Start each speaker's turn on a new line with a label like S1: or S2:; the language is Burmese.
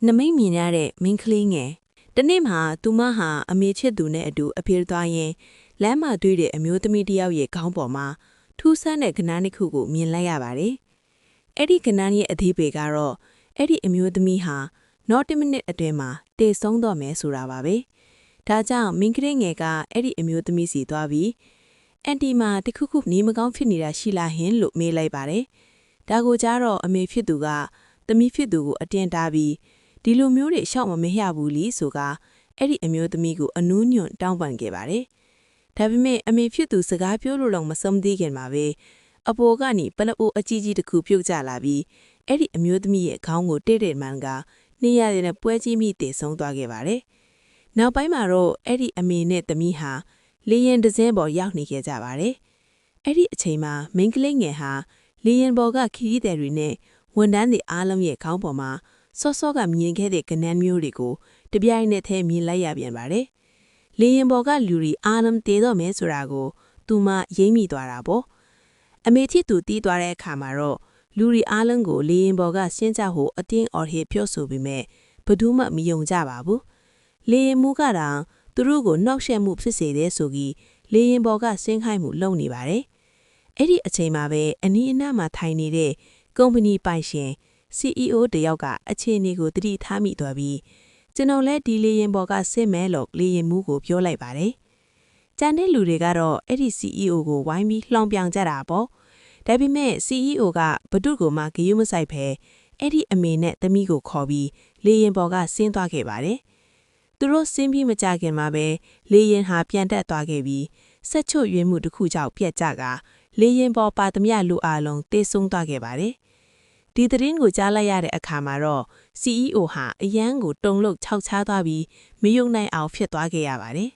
S1: နမိတ်မြင်ရတဲ့မင်းကလေးငယ်တနေ့မှာသူမဟာအမေချစ်သူနဲ့အတူအဖေသွားရင်လမ်းမှာတွေ့တဲ့အမျိုးသမီးတစ်ယောက်ရဲ့ခေါင်းပေါ်မှာထူးဆန်းတဲ့ကဏ္ဍတစ်ခုကိုမြင်လိုက်ရပါတယ်။အဲ့ဒီကဏ္ဍရဲ့အသေးပေကတော့အဲ့ဒီအမျိုးသမီးဟာနောက်10မိနစ်အတွင်းမှာတည်ဆုံးတော့မယ်ဆိုတာပါပဲ။ဒါကြောင့်မင်းကလေးငယ်ကအဲ့ဒီအမျိုးသမီးစီသွားပြီးအန်တီမာတခုခုနေမကောင်းဖြစ်နေတာရှိလားဟင်လို့မေးလိုက်ပါတယ်။ဒါကိုကြားတော့အမေဖြစ်သူကသမီးဖြစ်သူကိုအတင်းတားပြီးဒီလိုမျိုးတွေရှောက်မမေ့ရဘူးလीဆိုကအဲ့ဒီအမျိုးသမီးကိုအနူးညွန့်တောင်းပန်ခဲ့ပါတယ်။ဒါပေမဲ့အမေဖြစ်သူစကားပြောလို့တော့မဆုံးသေးခင်မှာပဲအပေါ်ကနေပလက်အိုးအကြီးကြီးတစ်ခုပြုတ်ကျလာပြီးအဲ့ဒီအမျိုးသမီးရဲ့ခေါင်းကိုတဲ့တဲ့မှန်ကနေရတဲ့ပွဲကြီးမိတည်ဆုံးသွားခဲ့ပါတယ်။နောက်ပိုင်းမှာတော့အဲ့ဒီအမေနဲ့သမီးဟာလေရင်တစင်းပေါ်ရောက်နေခဲ့ကြပါတယ်။အဲ့ဒီအချိန်မှာမိန်းကလေးငယ်ဟာလေရင်ပေါ်ကခရီးသည်တွေနဲ့ဝန်ထမ်းတွေအားလုံးရဲ့ခေါင်းပေါ်မှာစောကမြင်ခဲ့တဲ့ကဏ္ဍမျိုးတွေကိုတပြိုင်နက်တည်းမြင်လိုက်ရပြန်ပါတယ်။လေရင်ပေါ်ကလူတွေအားလုံးတည်တော့မယ်ဆိုတာကိုသူမရိပ်မိသွားတာပေါ့။အမေချစ်သူတီးသွားတဲ့အခါမှာတော့လူတွေအားလုံးကိုလေရင်ပေါ်ကရှင်းကြဖို့အတင်းအော်ဟစ်ပြောဆိုပြီးမဲ့ဘယ်သူမှမယုံကြပါဘူး။လေရင်မူကတောင်သူတို့ကိုနှောက်ယှက်မှုဖြစ်စေတဲ့ဆိုပြီးလေရင်ပေါ်ကဆင်းခိုင်းမှုလုပ်နေပါတယ်။အဲ့ဒီအချိန်မှာပဲအနီးအနားမှာထိုင်နေတဲ့ကုမ္ပဏီပိုင်ရှင်CEO တယောက်ကအခြေအနေကိုသတိထားမိသွားပြီးကျွန်တော်လည်းဒီလေရင်ပေါ်ကဆင်းမဲလို့လေရင်မူးကိုပြောလိုက်ပါတယ်။ကျန်တဲ့လူတွေကတော့အဲ့ဒီ CEO ကိုဝိုင်းပြီးလှောင်ပြောင်ကြတာပေါ့။ဒါပေမဲ့ CEO ကဘသူ့ကိုမှဂရုမစိုက်ဖဲအဲ့ဒီအမေနဲ့သမီးကိုခေါ်ပြီးလေရင်ပေါ်ကဆင်းသွားခဲ့ပါတယ်။သူတို့ဆင်းပြီးမကြခင်မှာပဲလေရင်ဟာပြန်တက်သွားခဲ့ပြီးဆက်ချွတ်ရွေးမှုတစ်ခုကြောင့်ပြက်ကျကလေရင်ပေါ်ပါသမျှလူအလုံးတေးဆုံးသွားခဲ့ပါတယ်။ဒီသတင်းကိုကြားလိုက်ရတဲ့အခါမှာတော့ CEO ဟာအရန်ကိုတုံလို့ခြောက်ချားသွားပြီးမယုံနိုင်အောင်ဖြစ်သွားခဲ့ရပါတယ်